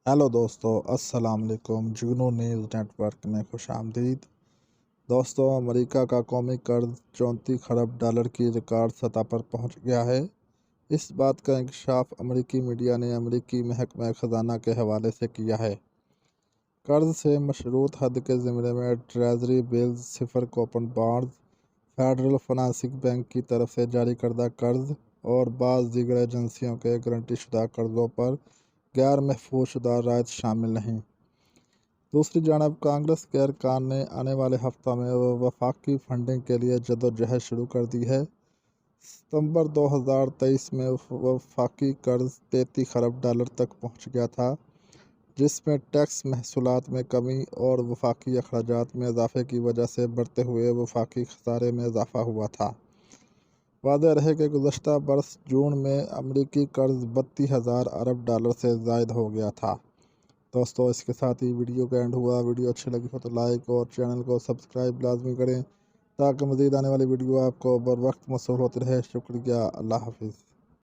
Hello दोस्तों, अस्सलाम वालेकुम। जुगनू न्यूज़ नेटवर्क में खुश आमदीद। दोस्तों, अमेरिका का कौमी कर्ज 34 खरब डॉलर की रिकॉर्ड सतह पर पहुंच गया है। इस बात का इंकशाफ अमेरिकी मीडिया ने अमेरिकी महकमा ख़जाना के हवाले से किया है। कर्ज से मशरूत हद के ज़िम्मे में ट्रेजरी बिल्स, सिफर coupon bonds, federal financing bank की तरफ से जारी करदा कर्ज और बाज़ दीगर एजेंसियों के गारंटी शुदा कर्ज़ों पर गैर महफूज शुदा रायत शामिल नहीं। दूसरी जानब कांग्रेस के अरकान ने आने वाले हफ्ता में वफाकी फंडिंग के लिए जदोजहद शुरू कर दी है। सितंबर 2023 में वफाकी कर्ज 33 खरब डॉलर तक पहुंच गया था, जिसमें टैक्स महसूलात में कमी और वफाकी अखराजात में इजाफे की वजह से बढ़ते हुए वफाकी खसारे में इजाफा हुआ था। वाज़ेह रहे कि गुज़श्ता बरस जून में अमरीकी कर्ज 32,000 अरब डॉलर से ज़ायद हो गया था। दोस्तों, इसके साथ ही वीडियो का एंड हुआ। वीडियो अच्छी लगी हो तो लाइक और चैनल को सब्सक्राइब लाजमी करें ताकि मज़ीद आने वाली वीडियो आपको बर वक्त मौसूल होती रहे। शुक्रिया। अल्लाह हाफिज़।